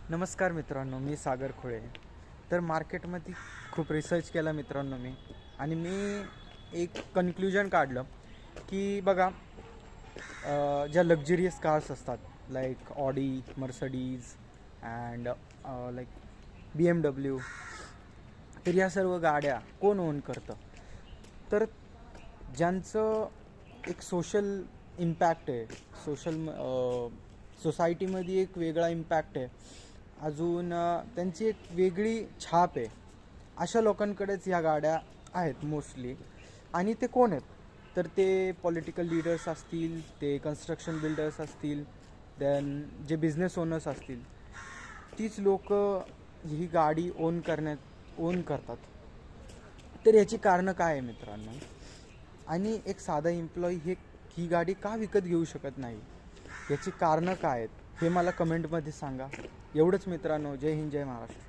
नमस्कार मित्रांनो, मी सागर खोळे. तर मार्केटमध्ये खूप रिसर्च केला मित्रांनो मी, आणि मी एक कन्क्ल्यूजन काढलं की बघा, ज्या लक्झरियस कार्स असतात like Audi, Mercedes and like BMW, तर या सर्व गाड्या कोण ओन करतं? तर ज्यांचं एक सोशल इम्पॅक्ट आहे, सोसायटीमध्ये एक वेगळा इम्पॅक्ट आहे, अजून त्यांची एक वेगळी छाप आहे, अशा लोकांकडेच ह्या गाड्या आहेत मोस्टली. आणि ते कोण आहेत? तर ते पॉलिटिकल लीडर्स असतील, ते कन्स्ट्रक्शन बिल्डर्स असतील, देन जे बिझनेस ओनर्स असतील, तीच लोक ही गाडी ओन करतात. तर याची कारणं काय आहे मित्रांनो? आणि एक साधा एम्प्लॉई ही गाडी का विकत घेऊ शकत नाही, याची कारणं काय आहेत हे मला कमेंटमध्ये सांगा. एवढंच मित्रांनो. जय हिंद, जय महाराष्ट्र.